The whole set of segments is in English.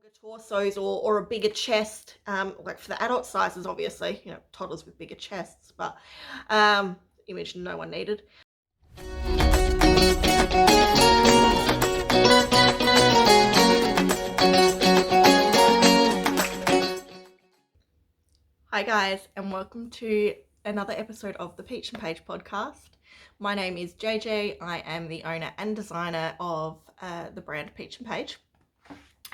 longer torsos or a bigger chest, like for the adult sizes, obviously, toddlers with bigger chests, but image no one needed. Hi guys, and welcome to another episode of the Peach&Paige Podcast. My name is JJ. I am the owner and designer of the brand Peach&Paige.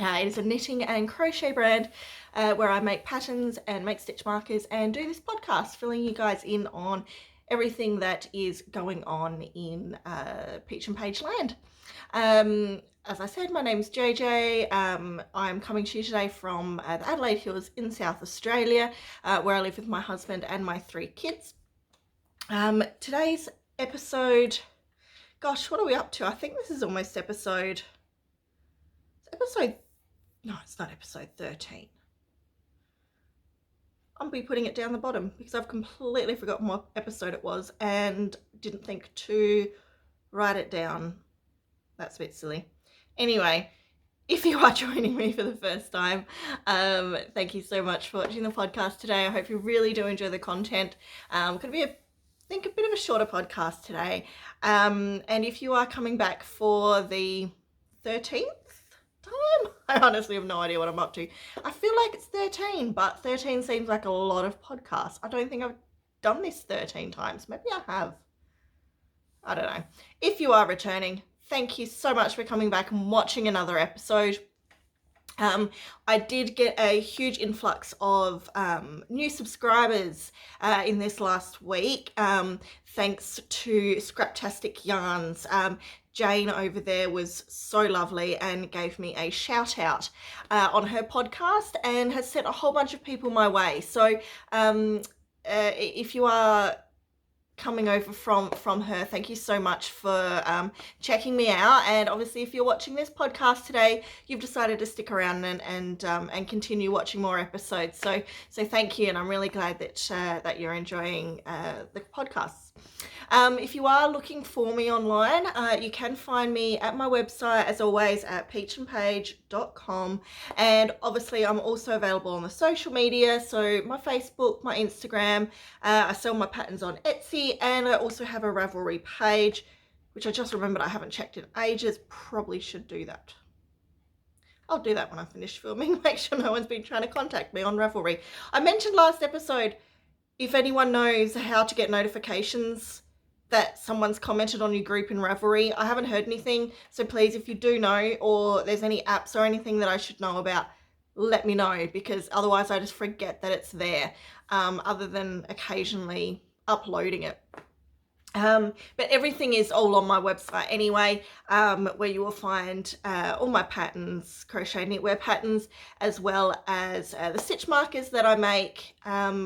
It is a knitting and crochet brand where I make patterns and make stitch markers and do this podcast, filling you guys in on everything that is going on in Peach&Paige land. As I said, my name is JJ. I'm coming to you today from the Adelaide Hills in South Australia, where I live with my husband and my 3 kids. Today's episode, gosh, what are we up to? I think this is almost episode, no, it's not episode 13. I'll be putting it down the bottom because I've completely forgotten what episode it was and didn't think to write it down. That's a bit silly. Anyway, if you are joining me for the first time, thank you so much for watching the podcast today. I hope you really do enjoy the content. It's going to be, a bit of a shorter podcast today. And if you are coming back for the 13th time, I honestly have no idea what I'm up to. I feel like it's 13, but 13 seems like a lot of podcasts. I don't think I've done this 13 times. Maybe I have. I don't know. If you are returning, thank you so much for coming back and watching another episode. I did get a huge influx of new subscribers in this last week, thanks to Scraptastic Yarns. Jane over there was so lovely and gave me a shout out on her podcast and has sent a whole bunch of people my way. So if you are coming over from her, thank you so much for checking me out. And obviously, if you're watching this podcast today, you've decided to stick around and continue watching more episodes. So thank you, and I'm really glad that you're enjoying the podcasts. If you are looking for me online, you can find me at my website, as always, at peachandpaige.com. And obviously, I'm also available on the social media, so my Facebook, my Instagram. I sell my patterns on Etsy, and I also have a Ravelry page, which I just remembered I haven't checked in ages. Probably should do that. I'll do that when I finish filming. Make sure no one's been trying to contact me on Ravelry. I mentioned last episode, if anyone knows how to get notifications that someone's commented on your group in Ravelry. I haven't heard anything, so please, if you do know, or there's any apps or anything that I should know about, let me know, because otherwise I just forget that it's there, other than occasionally uploading it. But everything is all on my website anyway, where you will find all my patterns, crochet knitwear patterns, as well as the stitch markers that I make,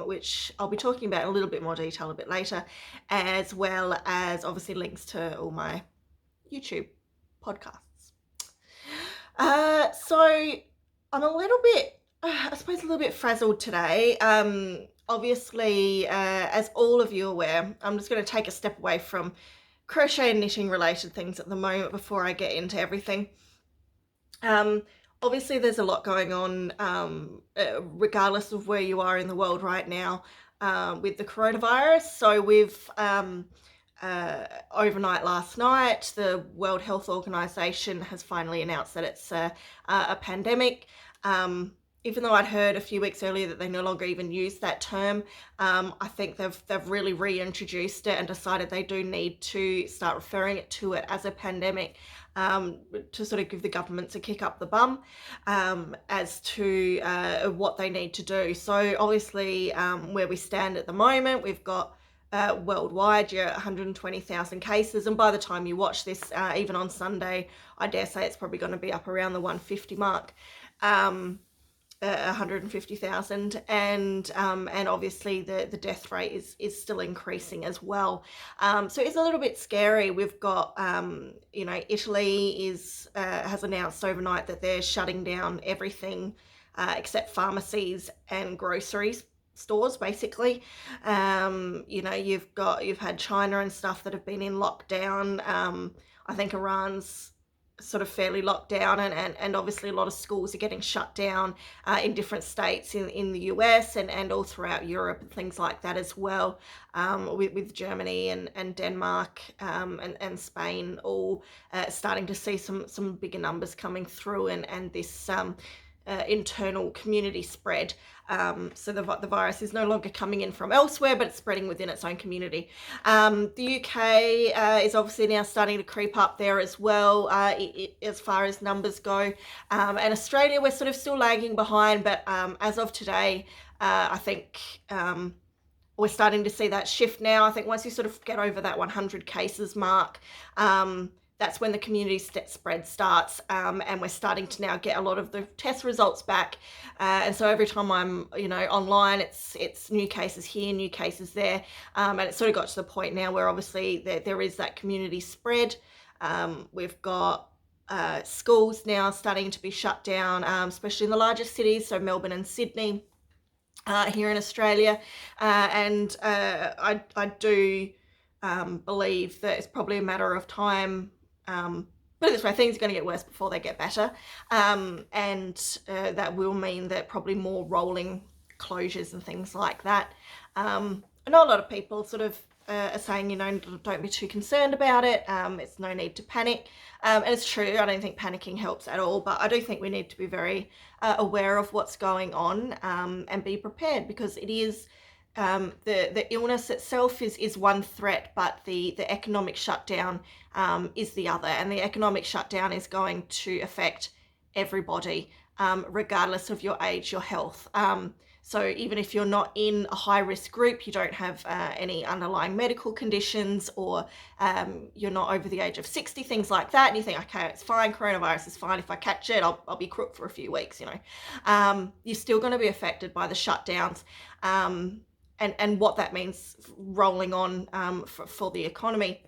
which I'll be talking about in a little bit more detail a bit later, as well as obviously links to all my YouTube podcasts. So I'm a little bit, I suppose, a little bit frazzled today. Obviously, as all of you are aware, I'm just going to take a step away from crochet and knitting related things at the moment before I get into everything. Obviously, there's a lot going on, regardless of where you are in the world right now, with the coronavirus. So we've, overnight last night, the World Health Organization has finally announced that it's a pandemic. Even though I'd heard a few weeks earlier that they no longer even use that term, I think they've really reintroduced it and decided they do need to start referring to it as a pandemic, to sort of give the governments a kick up the bum as to what they need to do. So obviously, where we stand at the moment, we've got worldwide, 120,000 cases, and by the time you watch this, even on Sunday, I dare say it's probably going to be up around the 150 mark. 150,000, and obviously the death rate is still increasing as well. So it's a little bit scary. We've got Italy has announced overnight that they're shutting down everything except pharmacies and groceries stores, basically. You've had China and stuff that have been in lockdown. I think Iran's sort of fairly locked down, and obviously a lot of schools are getting shut down in different states in the US and all throughout Europe and things like that as well, with Germany and Denmark and Spain all starting to see some bigger numbers coming through, and this internal community spread. So the virus is no longer coming in from elsewhere, but it's spreading within its own community. The UK is obviously now starting to creep up there as well, as far as numbers go. And Australia, we're sort of still lagging behind, but as of today, I think we're starting to see that shift now. I think once you sort of get over that 100 cases mark, that's when the community spread starts, and we're starting to now get a lot of the test results back. And so every time I'm, online, it's new cases here, new cases there. And it sort of got to the point now where obviously there is that community spread. We've got schools now starting to be shut down, especially in the largest cities, so Melbourne and Sydney, here in Australia. And I do believe that it's probably a matter of time. Put it this way, things are going to get worse before they get better, and that will mean that probably more rolling closures and things like that. I know a lot of people sort of are saying, don't be too concerned about it. It's no need to panic, and it's true. I don't think panicking helps at all, but I do think we need to be very aware of what's going on, and be prepared, because it is the illness itself is one threat, but the economic shutdown is the other, and the economic shutdown is going to affect everybody, regardless of your age, your health. So even if you're not in a high risk group, you don't have any underlying medical conditions, or you're not over the age of 60, things like that, and you think, okay, it's fine, coronavirus is fine, if I catch it, I'll be crook for a few weeks, you're still going to be affected by the shutdowns. And what that means rolling on for the economy,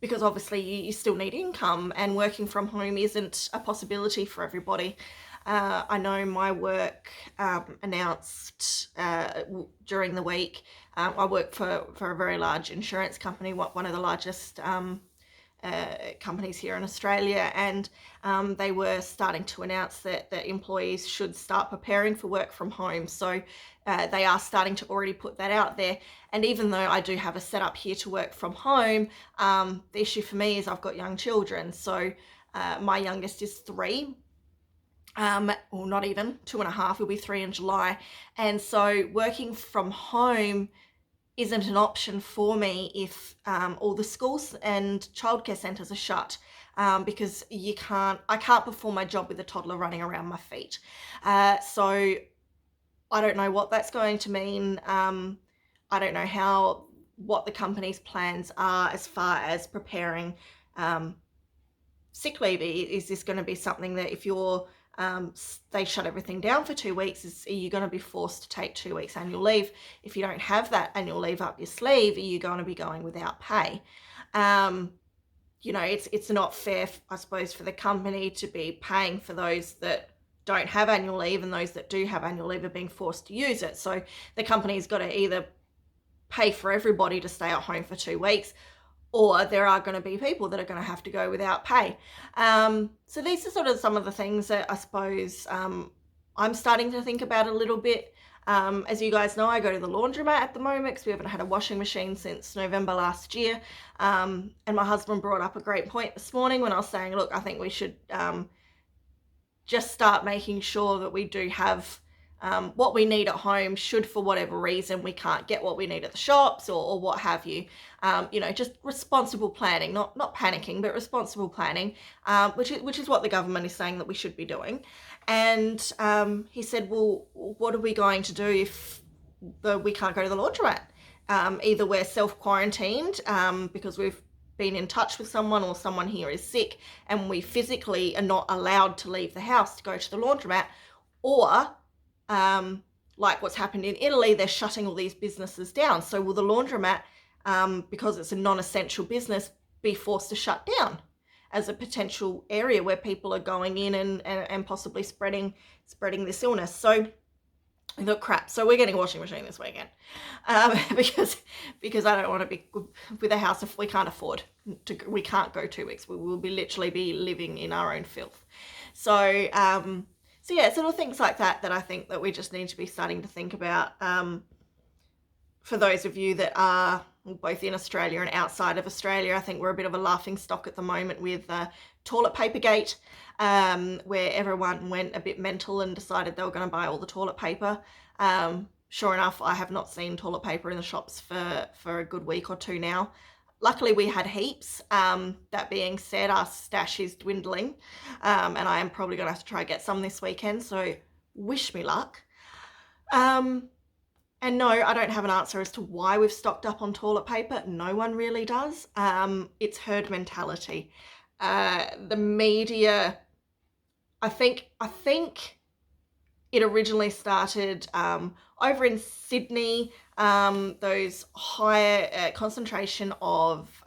because obviously you still need income, and working from home isn't a possibility for everybody. I know my work announced during the week. I work for a very large insurance company, one of the largest companies here in Australia, and they were starting to announce that employees should start preparing for work from home. So they are starting to already put that out there. And even though I do have a setup here to work from home, the issue for me is I've got young children. So my youngest is 3. Well, not even 2.5, he'll be 3 in July. And so working from home isn't an option for me if all the schools and childcare centres are shut, because I can't perform my job with a toddler running around my feet. So I don't know what that's going to mean. I don't know what the company's plans are as far as preparing sick leave. Is this going to be something that if you're they shut everything down for 2 weeks, are you going to be forced to take 2 weeks annual leave? If you don't have that annual leave up your sleeve, are you going to be going without pay? It's not fair, I suppose, for the company to be paying for those that don't have annual leave, and those that do have annual leave are being forced to use it. So the company's got to either pay for everybody to stay at home for 2 weeks, or there are going to be people that are going to have to go without pay. So these are sort of some of the things that I suppose I'm starting to think about a little bit. As you guys know, I go to the laundromat at the moment because we haven't had a washing machine since November last year. And my husband brought up a great point this morning when I was saying, look, I think we should just start making sure that we do have what we need at home, should for whatever reason we can't get what we need at the shops or what have you. Just responsible planning, not panicking, but responsible planning, which is what the government is saying that we should be doing. And he said, well, what are we going to do if we can't go to the laundromat? Either we're self-quarantined because we've been in touch with someone, or someone here is sick and we physically are not allowed to leave the house to go to the laundromat, or like what's happened in Italy, they're shutting all these businesses down. So will the laundromat, because it's a non-essential business, be forced to shut down as a potential area where people are going in and possibly spreading this illness? So I thought, crap, so we're getting a washing machine this weekend, because I don't want to be with a house if we can't afford to. We can't go 2 weeks. We will literally be living in our own filth. So yeah, it's little things like that I think that we just need to be starting to think about. For those of you that are both in Australia and outside of Australia, I think we're a bit of a laughing stock at the moment with Toiletpaper-gate, where everyone went a bit mental and decided they were going to buy all the toilet paper. Sure enough, I have not seen toilet paper in the shops for a good week or two now. Luckily, we had heaps. That being said, our stash is dwindling, and I am probably going to have to try and get some this weekend, so wish me luck. And no, I don't have an answer as to why we've stocked up on toilet paper. No one really does. It's herd mentality. The media, I think it originally started over in Sydney, those higher concentration of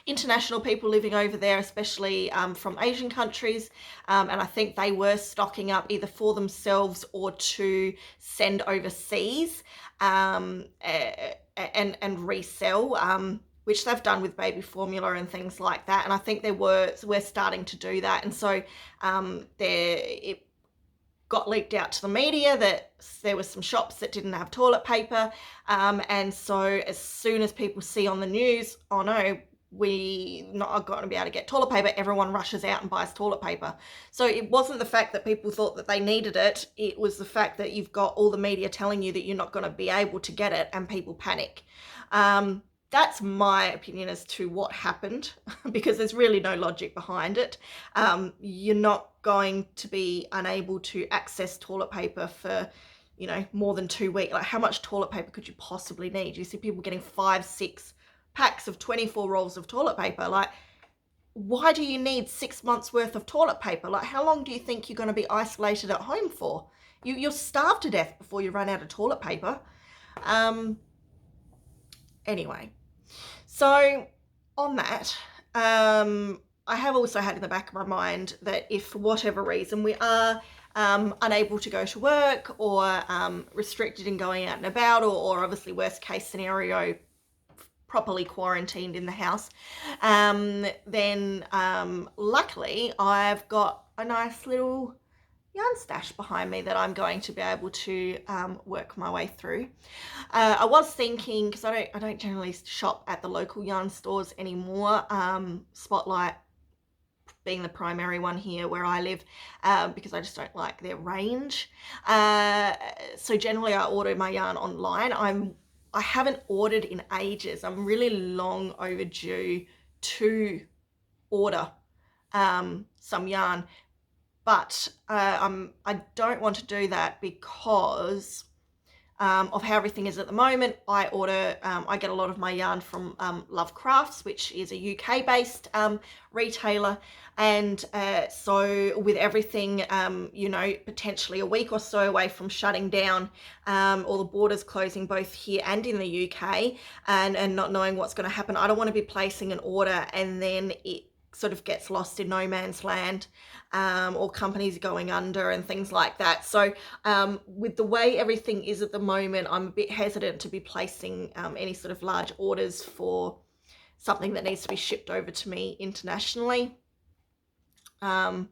international people living over there, especially from Asian countries, and I think they were stocking up either for themselves or to send overseas and resell, which they've done with baby formula and things like that. And I think we're starting to do that, and so it got leaked out to the media that there were some shops that didn't have toilet paper, and so as soon as people see on the news, oh no, we not going to be able to get toilet paper, everyone rushes out and buys toilet paper. So it wasn't the fact that people thought that they needed it, it was the fact that you've got all the media telling you that you're not going to be able to get it, and people panic. That's my opinion as to what happened, because there's really no logic behind it. You're not going to be unable to access toilet paper for, more than 2 weeks. Like, how much toilet paper could you possibly need? You see people getting 5-6 packs of 24 rolls of toilet paper. Like, why do you need 6 months worth of toilet paper? Like, how long do you think you're going to be isolated at home for? You'll starve to death before you run out of toilet paper. Anyway. So on that, I have also had in the back of my mind that if for whatever reason we are unable to go to work, or restricted in going out and about, or obviously worst case scenario, properly quarantined in the house, then luckily I've got a nice little yarn stash behind me that I'm going to be able to work my way through. I was thinking, because I don't generally shop at the local yarn stores anymore, Spotlight being the primary one here where I live, because I just don't like their range. So generally I order my yarn online. I haven't ordered in ages. I'm really long overdue to order some yarn. But I don't want to do that because of how everything is at the moment. I get a lot of my yarn from Love Crafts, which is a UK-based retailer. And so with everything, potentially a week or so away from shutting down, all the borders closing both here and in the UK, and not knowing what's going to happen, I don't want to be placing an order and then it sort of gets lost in no man's land, or companies going under and things like that. So with the way everything is at the moment, I'm a bit hesitant to be placing any sort of large orders for something that needs to be shipped over to me internationally. So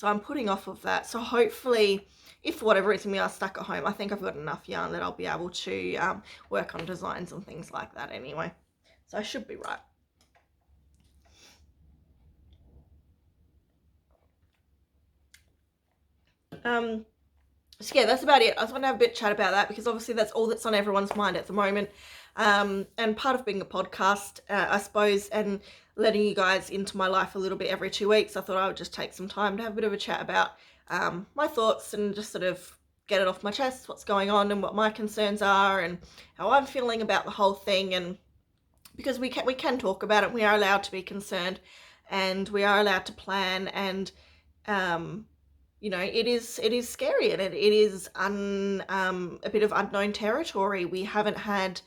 I'm putting off of that. So hopefully, if for whatever reason we are stuck at home, I think I've got enough yarn that I'll be able to work on designs and things like that anyway. So I should be right. So yeah, that's about it. I just want to have a bit of chat about that because obviously that's all that's on everyone's mind at the moment. And part of being a podcast, I suppose, and letting you guys into my life a little bit every 2 weeks, I thought I would just take some time to have a bit of a chat about my thoughts and just sort of get it off my chest, what's going on and what my concerns are and how I'm feeling about the whole thing. And because we can talk about it, we are allowed to be concerned and we are allowed to plan, and it is scary, and it is a bit of unknown territory. We haven't had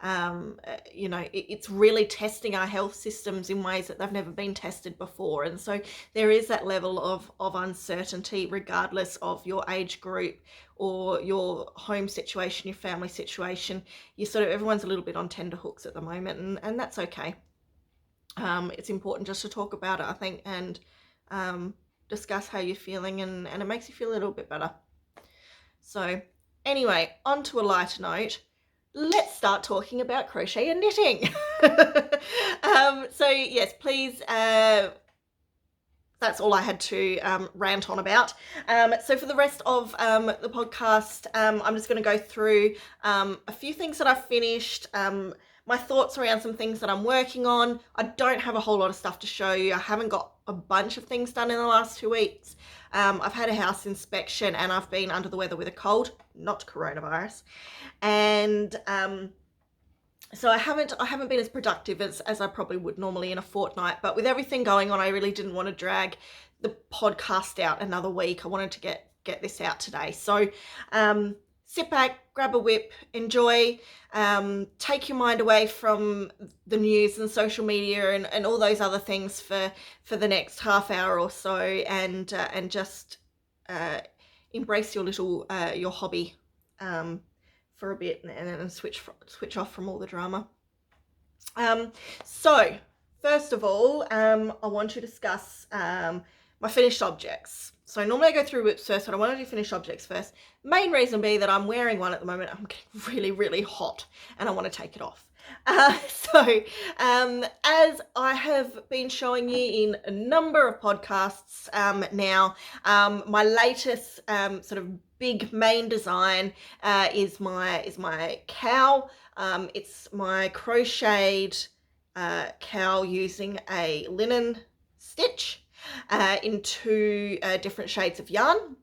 It's really testing our health systems in ways that they've never been tested before. And so there is that level of uncertainty, regardless of your age group or your home situation, your family situation. Everyone's a little bit on tenterhooks at the moment, and that's okay. It's important just to talk about it, I think, and discuss how you're feeling, and it makes you feel a little bit better. So anyway, on to a lighter note. Let's start talking about crochet and knitting. So yes, please, that's all I had to rant on about. So for the rest of the podcast, I'm just going to go through a few things that I've finished, my thoughts around some things that I'm working on. I don't have a whole lot of stuff to show you. I haven't got a bunch of things done in the last 2 weeks. I've had a house inspection and I've been under the weather with a cold, not coronavirus. And so I haven't been as productive as I probably would normally in a fortnight. But with everything going on, I really didn't want to drag the podcast out another week. I wanted to get this out today. So sit back, grab a whip, enjoy, take your mind away from the news and social media and all those other things for the next half hour or so, and just embrace your hobby for a bit, and switch off from all the drama. So first of all, I want to discuss my finished objects. So normally I go through whips first, but I want to do finished objects first. Main reason being that I'm wearing one at the moment. I'm getting really, really hot and I want to take it off. As I have been showing you in a number of podcasts now, my latest sort of big main design is my cowl. It's my crocheted cowl using a linen stitch in 2 different shades of yarn.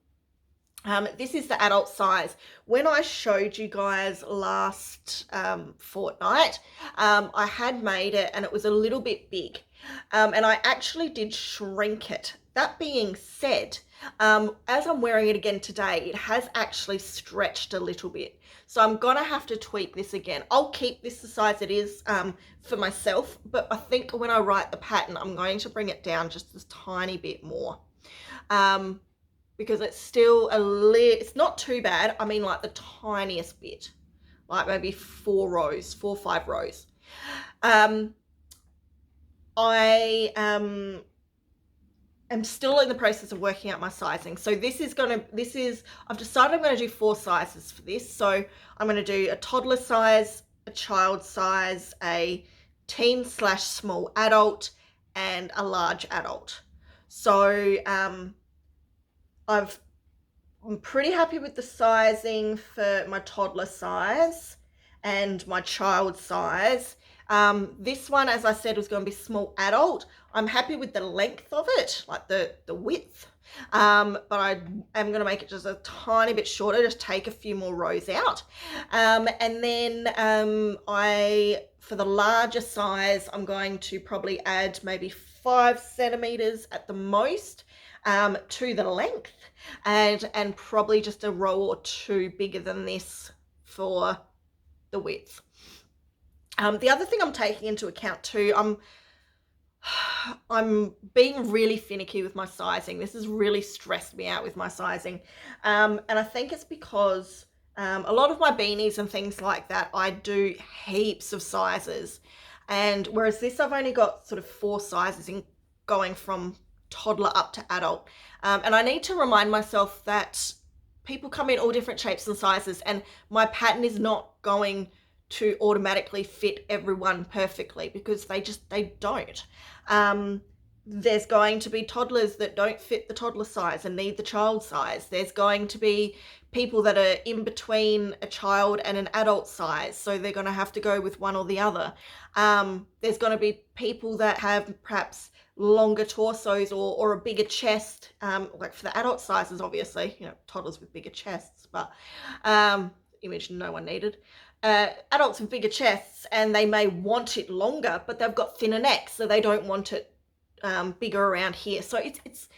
This is the adult size. When I showed you guys last fortnight, I had made it and it was a little bit big, and I actually did shrink it. That being said, as I'm wearing it again today, it has actually stretched a little bit. So I'm going to have to tweak this again. I'll keep this the size it is for myself, but I think when I write the pattern, I'm going to bring it down just a tiny bit more. Because it's still it's not too bad. I mean, like the tiniest bit, like maybe 4 or 5 rows. I am still in the process of working out my sizing. So I've decided I'm going to do 4 sizes for this. So I'm going to do a toddler size, a child size, a teen/small adult, and a large adult. So I'm pretty happy with the sizing for my toddler size and my child size. This one, as I said, was going to be small adult. I'm happy with the length of it, like the width, but I am going to make it just a tiny bit shorter, just take a few more rows out. And then for the larger size, I'm going to probably add maybe 5 centimeters at the most to the length, and probably just a row or 2 bigger than this for the width. The other thing I'm taking into account too, I'm being really finicky with my sizing. This has really stressed me out with my sizing, and I think it's because a lot of my beanies and things like that, I do heaps of sizes, and whereas this I've only got sort of 4 sizes in going from toddler up to adult, and I need to remind myself that people come in all different shapes and sizes, and my pattern is not going to automatically fit everyone perfectly, because they don't. There's going to be toddlers that don't fit the toddler size and need the child size. There's going to be people that are in between a child and an adult size, so they're going to have to go with one or the other. There's going to be people that have perhaps longer torsos or a bigger chest, like for the adult sizes, obviously, toddlers with bigger chests, but image no one needed. Adults with bigger chests, and they may want it longer, but they've got thinner necks, so they don't want it bigger around here. So it's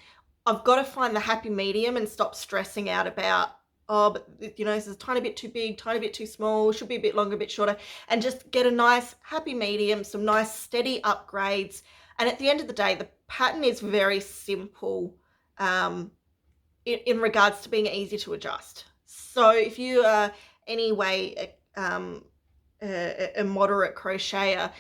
I've got to find the happy medium and stop stressing out about oh, but you know, this is a tiny bit too big, tiny bit too small, should be a bit longer, a bit shorter, and just get a nice happy medium, some nice steady upgrades. And at the end of the day, the pattern is very simple in regards to being easy to adjust. So if you are anyway a moderate crocheter,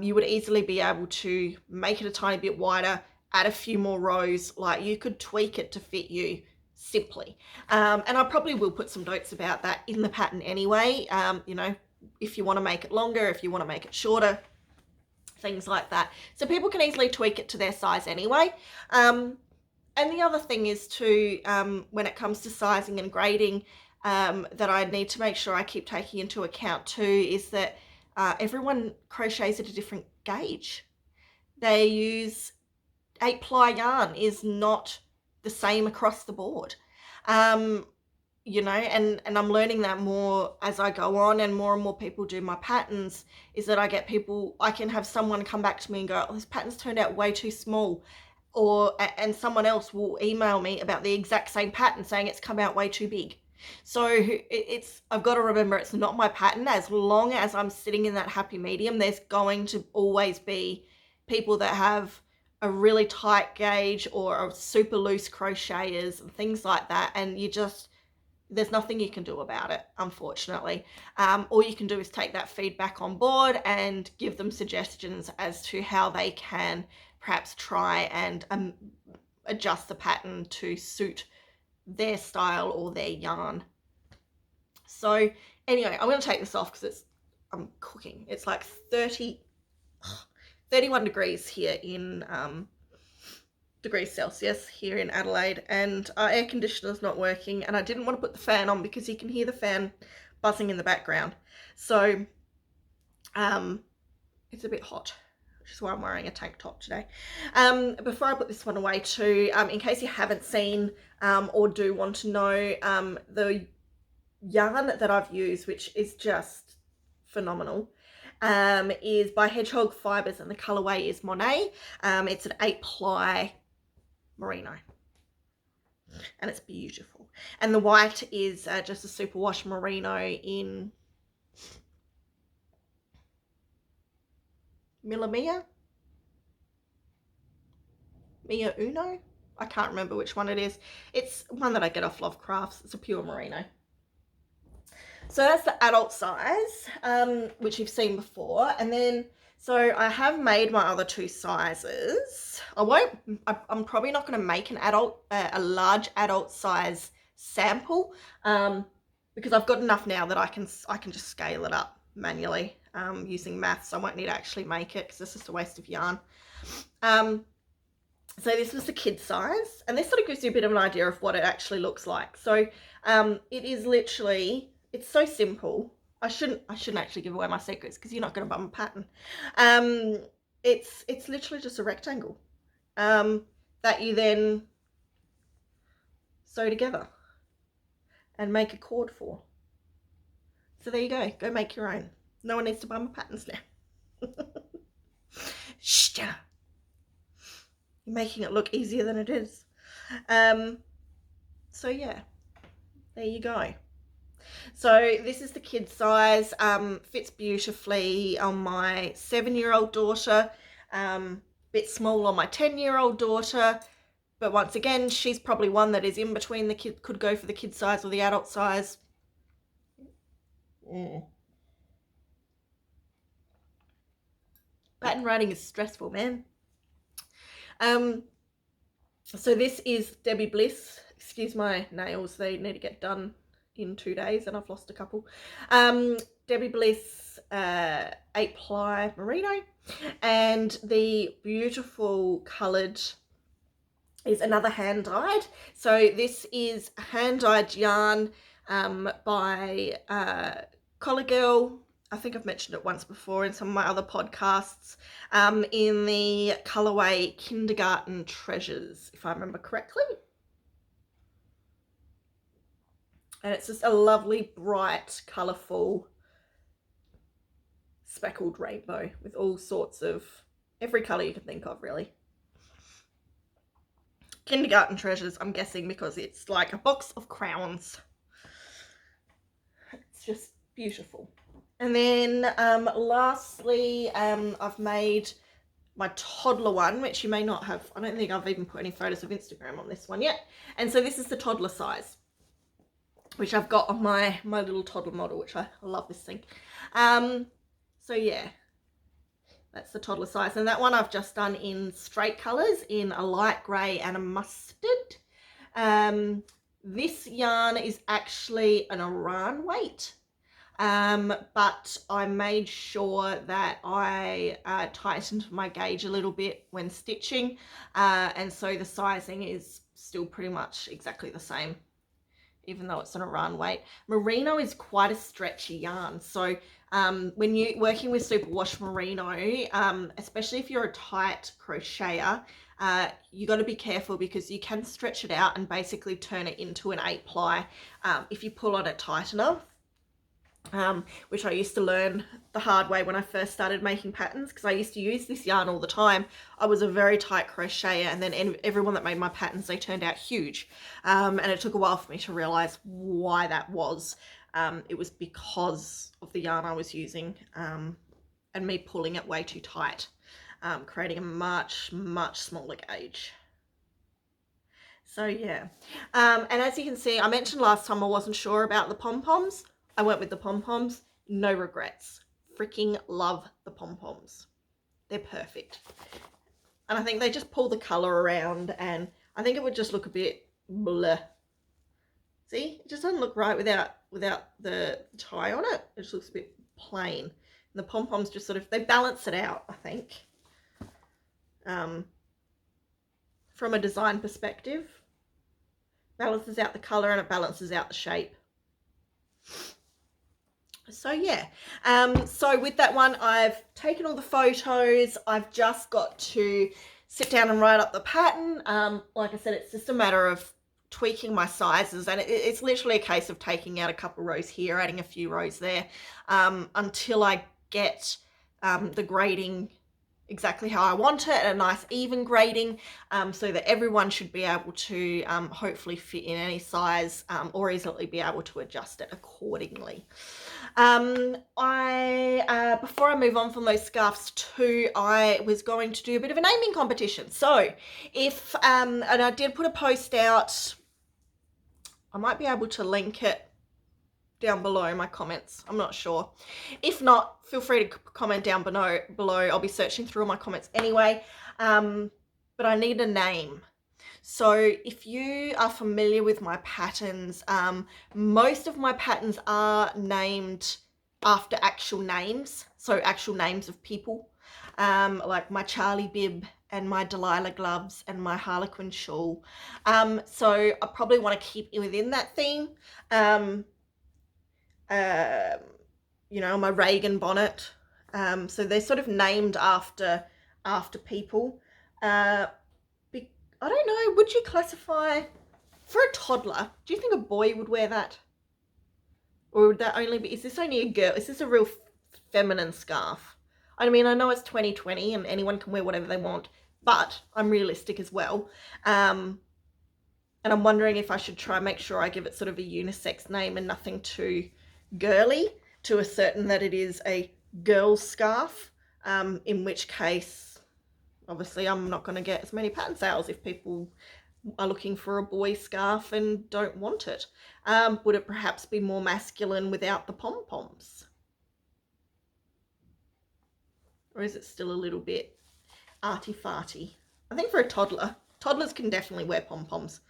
you would easily be able to make it a tiny bit wider, add a few more rows. Like, you could tweak it to fit you simply. And I probably will put some notes about that in the pattern anyway. You know, if you want to make it longer, if you want to make it shorter, things like that. So people can easily tweak it to their size anyway. And the other thing is too, when it comes to sizing and grading, that I need to make sure I keep taking into account too, is that everyone crochets at a different gauge. They use 8-ply yarn is not the same across the board. You know, and I'm learning that more as I go on, and more people do my patterns, is that I get people, I can have someone come back to me and go, oh, this pattern's turned out way too small. And someone else will email me about the exact same pattern saying it's come out way too big. So I've got to remember, it's not my pattern. As long as I'm sitting in that happy medium, there's going to always be people that have a really tight gauge or a super loose crocheters and things like that. And there's nothing you can do about it, unfortunately. All you can do is take that feedback on board and give them suggestions as to how they can perhaps try and adjust the pattern to suit their style or their yarn. So anyway, I'm going to take this off because I'm cooking. It's like 31 degrees here in degrees Celsius here in Adelaide, and our air conditioner's not working, and I didn't want to put the fan on because you can hear the fan buzzing in the background. So it's a bit hot, which is why I'm wearing a tank top today. Before I put this one away too, in case you haven't seen or do want to know, the yarn that I've used, which is just phenomenal, is by Hedgehog Fibres, and the colorway is Monet. It's an 8-ply merino, and it's beautiful. And the white is just a superwash merino in Mia Uno. I can't remember which one it is. It's one that I get off Love Crafts. It's a pure merino. So that's the adult size, which you've seen before. And then, so I have made my other 2 sizes. I'm probably not going to make a large adult size sample, because I've got enough now that I can just scale it up manually, using maths. I won't need to actually make it because it's just a waste of yarn. So this was the kid size, and this sort of gives you a bit of an idea of what it actually looks like. So it is literally, it's so simple. I shouldn't actually give away my secrets because you're not going to buy my pattern. It's literally just a rectangle that you then sew together and make a cord for. So there you go. Go make your own. No one needs to buy my patterns now. Shh, Jenna. You're making it look easier than it is. So yeah, there you go. So this is the kid size. Fits beautifully on my 7-year-old daughter. Bit small on my 10-year-old daughter. But once again, she's probably one that is in between the kid, could go for the kid size or the adult size. Pattern writing is stressful, man. So this is Debbie Bliss. Excuse my nails, they need to get done in 2 days and I've lost a couple. Debbie Bliss 8-ply merino, and the beautiful coloured is another hand dyed. So this is hand dyed yarn by Colagirl. I think I've mentioned it once before in some of my other podcasts, in the colorway Kindergarten Treasures, if I remember correctly. And it's just a lovely, bright, colourful, speckled rainbow with all sorts of, every colour you can think of, really. Kindergarten Treasures, I'm guessing, because it's like a box of crowns. It's just beautiful. And then lastly, I've made my toddler one, which you may not have. I don't think I've even put any photos of Instagram on this one yet. And so this is the toddler size, which I've got on my little toddler model, which I love this thing. So yeah, that's the toddler size. And that one I've just done in straight colours, in a light grey and a mustard. This yarn is actually an Iran weight. But I made sure that I tightened my gauge a little bit when stitching, and so the sizing is still pretty much exactly the same, even though it's an Iran weight. Merino is quite a stretchy yarn, so when you're working with superwash merino, especially if you're a tight crocheter, you got to be careful because you can stretch it out and basically turn it into an 8-ply if you pull on it tight enough. Which I used to learn the hard way when I first started making patterns, because I used to use this yarn all the time. I was a very tight crocheter, and then everyone that made my patterns, they turned out huge. And it took a while for me to realize why that was. It was because of the yarn I was using, and me pulling it way too tight, creating a much smaller gauge. So yeah, and as you can see, I mentioned last time I wasn't sure about the pom-poms. I went with the pom-poms, no regrets. Freaking love the pom-poms. They're perfect. And I think they just pull the colour around, and I think it would just look a bit bleh. See, it just doesn't look right without the tie on it. It just looks a bit plain. And the pom-poms just sort of, they balance it out, I think. From a design perspective, balances out the colour and it balances out the shape. So yeah, so with that one, I've taken all the photos. I've just got to sit down and write up the pattern. Like I said, it's just a matter of tweaking my sizes, and it's literally a case of taking out a couple rows here, adding a few rows there, until I get the grading exactly how I want it, a nice even grading, so that everyone should be able to hopefully fit in any size, or easily be able to adjust it accordingly. Before I move on from those scarves too, I was going to do a bit of a naming competition. So if, and I did put a post out, I might be able to link it down below in my comments. I'm not sure. If not, feel free to comment down below. I'll be searching through all my comments anyway. But I need a name. So if you are familiar with my patterns, most of my patterns are named after actual names. So actual names of people, like my Charlie bib and my Delilah gloves and my Harlequin shawl. So I probably want to keep it within that theme. You know, my Reagan bonnet. So they're sort of named after people. I don't know, would you classify, for a toddler, do you think a boy would wear that? Or would that only be, is this only a girl? Is this a real feminine scarf? I mean, I know it's 2020 and anyone can wear whatever they want, but I'm realistic as well. And I'm wondering if I should try and make sure I give it sort of a unisex name and nothing too girly, to ascertain that it is a girl's scarf, in which case, obviously, I'm not going to get as many pattern sales if people are looking for a boy scarf and don't want it. Would it perhaps be more masculine without the pom-poms? Or is it still a little bit arty-farty? I think for a toddler, toddlers can definitely wear pom-poms.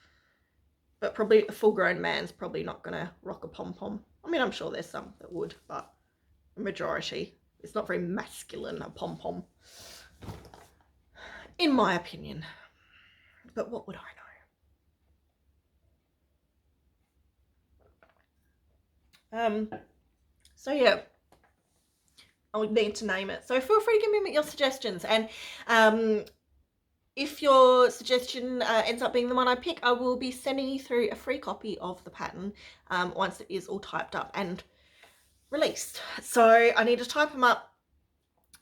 But probably a full-grown man's probably not going to rock a pom-pom. I mean, I'm sure there's some that would, but the majority, it's not very masculine, a pom-pom, in my opinion. But what would I know? So yeah, I would need to name it. So feel free to give me your suggestions, and if your suggestion ends up being the one I pick, I will be sending you through a free copy of the pattern once it is all typed up and released. So I need to type them up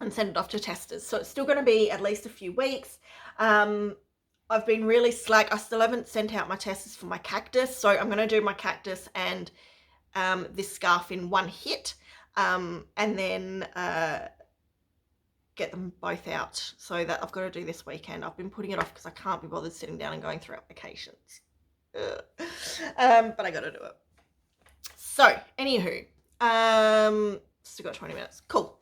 and send it off to testers. So it's still going to be at least a few weeks. I've been really slack. I still haven't sent out my testers for my cactus. So I'm going to do my cactus and this scarf in one hit, and then get them both out. So that I've got to do this weekend. I've been putting it off because I can't be bothered sitting down and going through applications. But I got to do it. So, anywho, still got 20 minutes. Cool.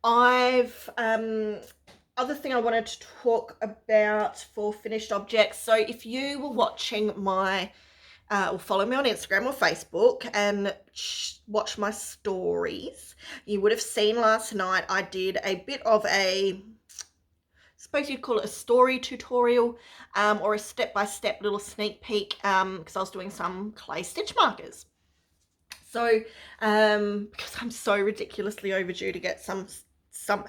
I've other thing I wanted to talk about for finished objects. So if you were watching my or follow me on Instagram or Facebook and watch my stories, you would have seen last night I did a bit of a, I suppose you'd call it a story tutorial, or a step-by-step little sneak peek, because I was doing some clay stitch markers. So because I'm so ridiculously overdue to get some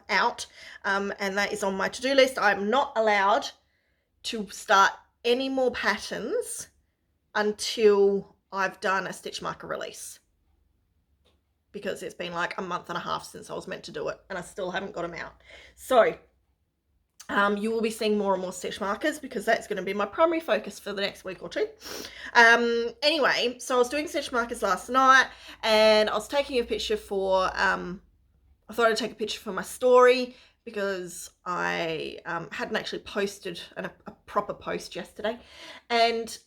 out, and that is on my to-do list. I'm not allowed to start any more patterns until I've done a stitch marker release, because it's been like a month and a half since I was meant to do it and I still haven't got them out. So you will be seeing more and more stitch markers because that's going to be my primary focus for the next week or two. Anyway, so I was doing stitch markers last night and I was taking a picture for, I thought I'd take a picture for my story because I hadn't actually posted a proper post yesterday. And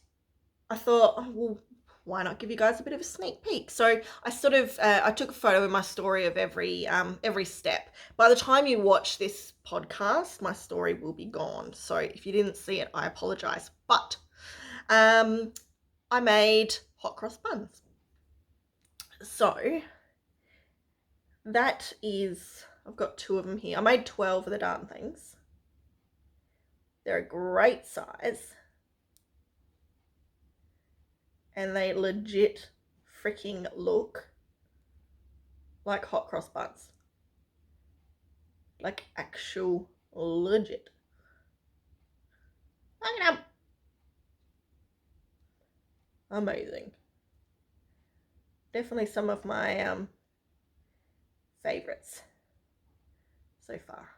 I thought, oh, well, why not give you guys a bit of a sneak peek? So I sort of, I took a photo in my story of every step. By the time you watch this podcast, my story will be gone. So if you didn't see it, I apologize. But I made hot cross buns. So that is, I've got 2 of them here. I made 12 of the darn things. They're a great size. And they legit freaking look like hot cross buns. Like actual legit. Look at them. Amazing. Definitely some of my favorites so far.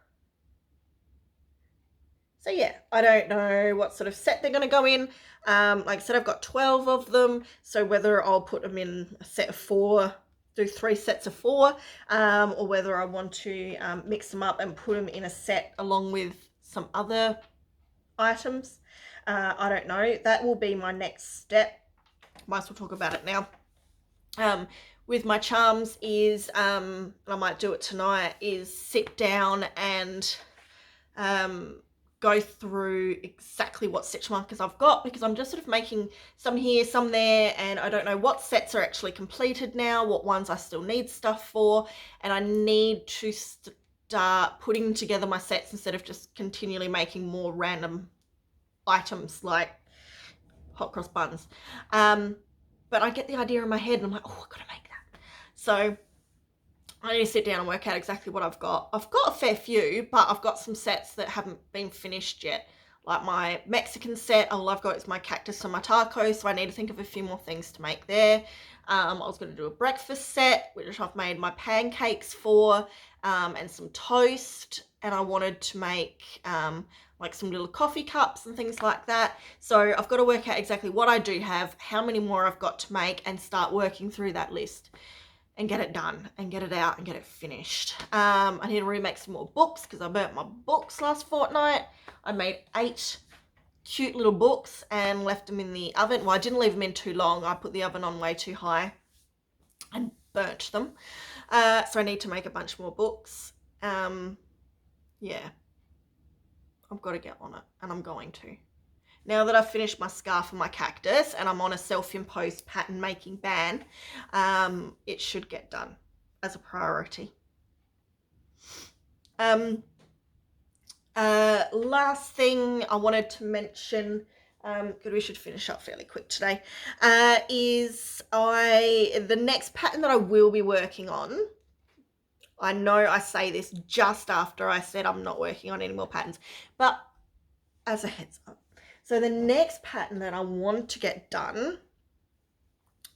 So yeah, I don't know what sort of set they're going to go in. Like I said, I've got 12 of them. So whether I'll put them in a set of 4, do 3 sets of 4, or whether I want to mix them up and put them in a set along with some other items. I don't know. That will be my next step. Might as well talk about it now. With my charms is, and I might do it tonight, is sit down and go through exactly what stitch markers I've got, because I'm just sort of making some here, some there, and I don't know what sets are actually completed now, what ones I still need stuff for, and I need to start putting together my sets instead of just continually making more random items like hot cross buns. But I get the idea in my head and I'm like, oh, I've got to make that. So I need to sit down and work out exactly what I've got. I've got a fair few, but I've got some sets that haven't been finished yet. Like my Mexican set, all I've got is my cactus and my taco, so I need to think of a few more things to make there. I was going to do a breakfast set, which I've made my pancakes for, and some toast, and I wanted to make like some little coffee cups and things like that. So I've got to work out exactly what I do have, how many more I've got to make, and start working through that list and get it done and get it out and get it finished. I need to remake some more books because I burnt my books last fortnight. I made 8 cute little books and left them in the oven. Well, I didn't leave them in too long. I put the oven on way too high and burnt them. So I need to make a bunch more books. Yeah, I've got to get on it, and I'm going to. Now that I've finished my scarf and my cactus and I'm on a self-imposed pattern making ban, it should get done as a priority. Last thing I wanted to mention, because we should finish up fairly quick today, is the next pattern that I will be working on. I know I say this just after I said I'm not working on any more patterns, but as a heads up. So the next pattern that I want to get done,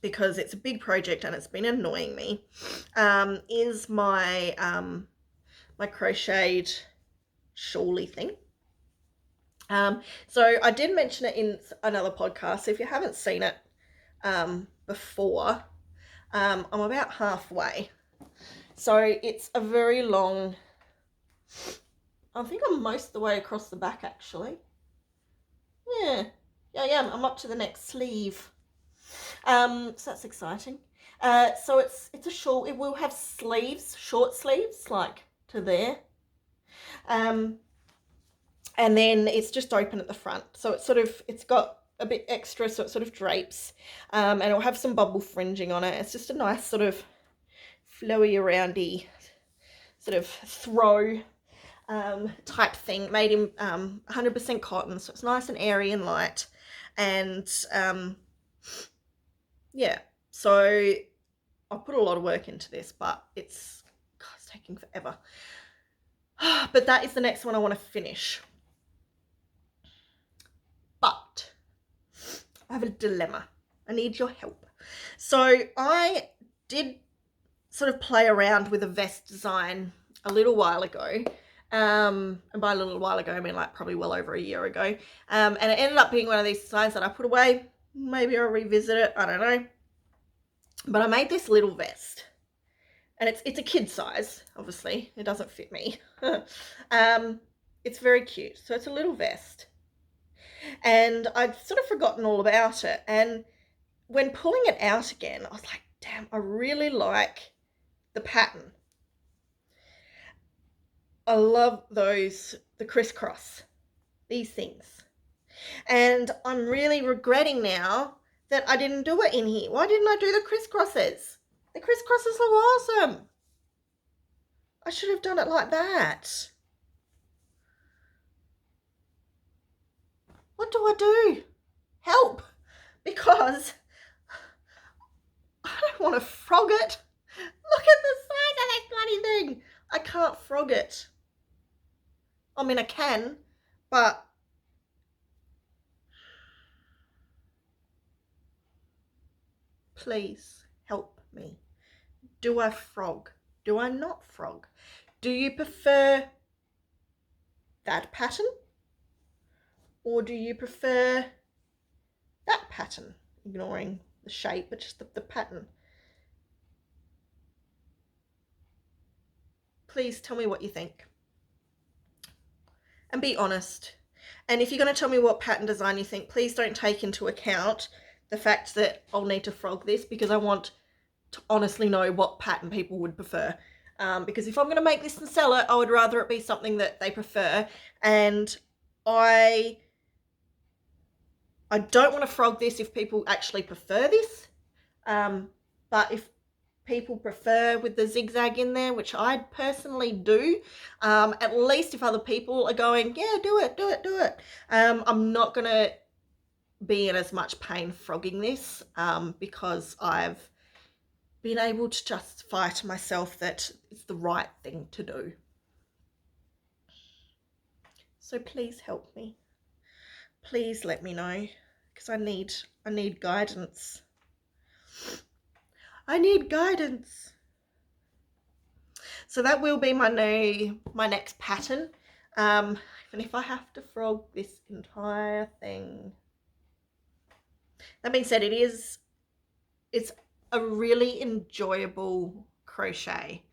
because it's a big project and it's been annoying me, is my my crocheted shawly thing. So I did mention it in another podcast. So if you haven't seen it before, I'm about halfway. So it's a very long, I think I'm most of the way across the back actually. Yeah, I am. I'm up to the next sleeve. So that's exciting. So it's a shawl. It will have sleeves, short sleeves, like to there. And then it's just open at the front. So it's got a bit extra, so it sort of drapes. And it'll have some bubble fringing on it. It's just a nice sort of flowy aroundy sort of throw type thing, made in 100% cotton. So it's nice and airy and light. And yeah, so I put a lot of work into this, but it's taking forever. But that is the next one I want to finish. But I have a dilemma. I need your help. So I did sort of play around with a vest design a little while ago. And by a little while ago, I mean like probably well over a year ago. And it ended up being one of these designs that I put away. Maybe I'll revisit it. I don't know. But I made this little vest. And it's a kid size, obviously. It doesn't fit me. It's very cute. So it's a little vest. And I'd sort of forgotten all about it. And when pulling it out again, I was like, damn, I really like the pattern. I love the crisscross, these things. And I'm really regretting now that I didn't do it in here. Why didn't I do the crisscrosses? The crisscrosses look awesome. I should have done it like that. What do I do? Help! Because I don't want to frog it. Look at the size of that bloody thing. I can't frog it. I mean, I can, but please help me. Do I frog? Do I not frog? Do you prefer that pattern? Or do you prefer that pattern? Ignoring the shape, but just the pattern. Please tell me what you think. And be honest. And if you're going to tell me what pattern design you think, please don't take into account the fact that I'll need to frog this, because I want to honestly know what pattern people would prefer. Because if I'm going to make this and sell it, I would rather it be something that they prefer. And I don't want to frog this if people actually prefer this. But if people prefer with the zigzag in there, which I personally do, at least if other people are going, yeah, do it. I'm not going to be in as much pain frogging this, because I've been able to justify to myself that it's the right thing to do. So please help me. Please let me know, because I need guidance. I need guidance. So that will be my next pattern. And if I have to frog this entire thing. That being said, it's a really enjoyable crochet.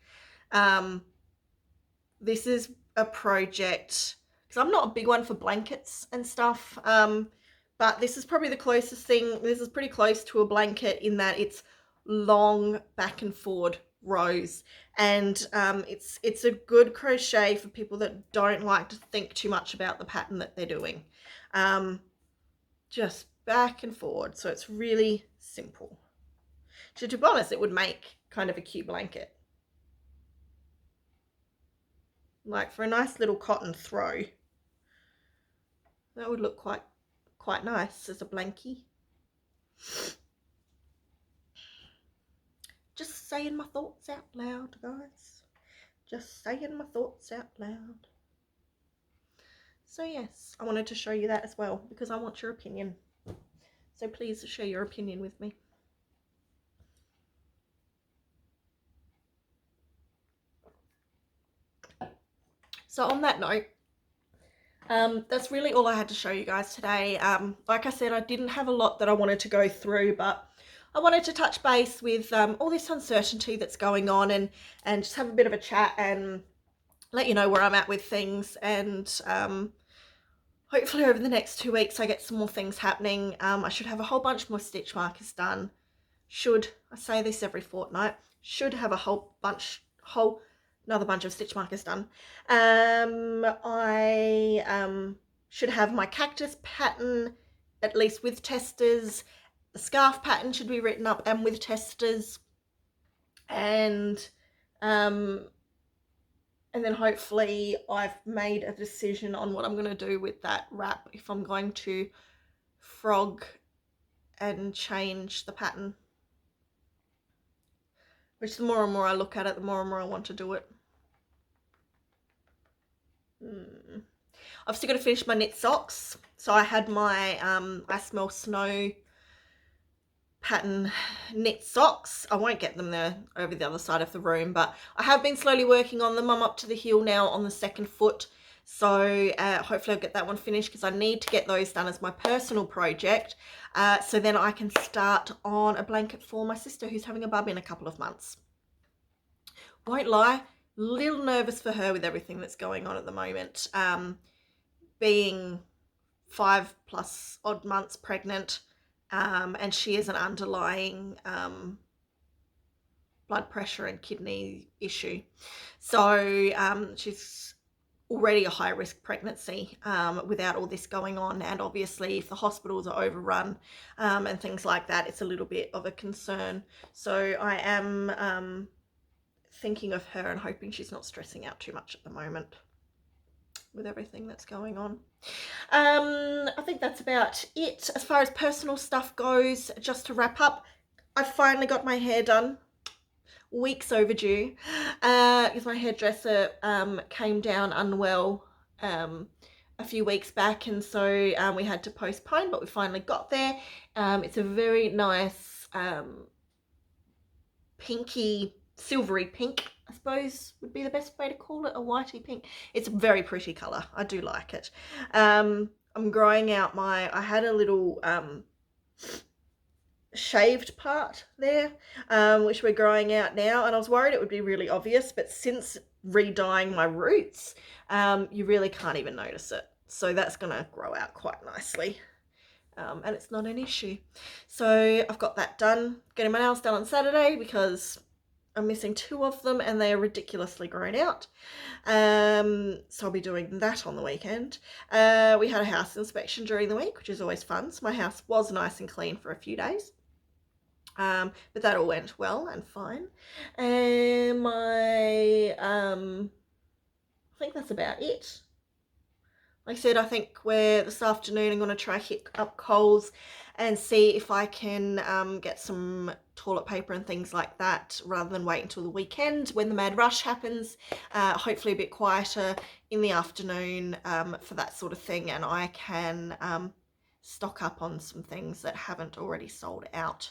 This is a project, because I'm not a big one for blankets and stuff, but this is probably the closest thing. This is pretty close to a blanket in that it's long back and forward rows, and it's a good crochet for people that don't like to think too much about the pattern that they're doing. Just back and forward, so it's really simple. So to be honest, it would make kind of a cute blanket, like for a nice little cotton throw. That would look quite nice as a blankie. Just saying my thoughts out loud, guys. Just saying my thoughts out loud. So yes, I wanted to show you that as well, because I want your opinion. So please share your opinion with me. So on that note, that's really all I had to show you guys today. Like I said, I didn't have a lot that I wanted to go through, but I wanted to touch base with all this uncertainty that's going on, and just have a bit of a chat and let you know where I'm at with things. And hopefully over the next 2 weeks I get some more things happening. I should have a whole bunch more stitch markers done. I say this every fortnight, should have another bunch of stitch markers done. I should have my cactus pattern at least with testers. The scarf pattern should be written up and with testers. And then hopefully I've made a decision on what I'm going to do with that wrap, if I'm going to frog and change the pattern. Which the more and more I look at it, the more and more I want to do it. I've still got to finish my knit socks. So I had my I Smell Snow pattern knit socks. I won't get them there over the other side of the room, but I have been slowly working on them. I'm up to the heel now on the second foot. So hopefully I'll get that one finished, because I need to get those done as my personal project. So then I can start on a blanket for my sister who's having a bub in a couple of months. Won't lie, a little nervous for her with everything that's going on at the moment. Being 5+ odd months pregnant, and she has an underlying blood pressure and kidney issue. So she's already a high risk pregnancy without all this going on, and obviously if the hospitals are overrun and things like that, it's a little bit of a concern. So I am thinking of her and hoping she's not stressing out too much at the moment with everything that's going on. I think that's about it as far as personal stuff goes. Just to wrap up, I finally got my hair done. Weeks overdue, because my hairdresser came down unwell a few weeks back, and so we had to postpone, but we finally got there. It's a very nice pinky, silvery pink, I suppose would be the best way to call it, a whitey pink. It's a very pretty colour. I do like it. I'm growing out I had a little shaved part there, which we're growing out now, and I was worried it would be really obvious, but since re-dyeing my roots, you really can't even notice it. So that's going to grow out quite nicely. And it's not an issue. So I've got that done. Getting my nails done on Saturday because I'm missing 2 of them and they are ridiculously grown out. So I'll be doing that on the weekend. We had a house inspection during the week, which is always fun. So my house was nice and clean for a few days. But that all went well and fine. And I think that's about it. Like I said, I think this afternoon I'm going to try hit up Coles and see if I can get some toilet paper and things like that, rather than wait until the weekend when the mad rush happens. Hopefully a bit quieter in the afternoon for that sort of thing, and I can stock up on some things that haven't already sold out.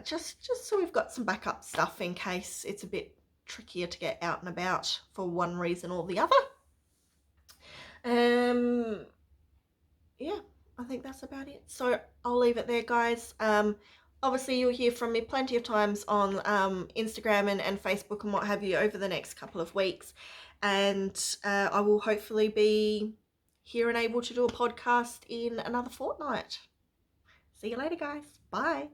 Just so we've got some backup stuff in case it's a bit trickier to get out and about for one reason or the other. Yeah, I think that's about it. So I'll leave it there, guys. Obviously you'll hear from me plenty of times on Instagram and Facebook and what have you over the next couple of weeks, and I will hopefully be here and able to do a podcast in another fortnight. See you later, guys. Bye.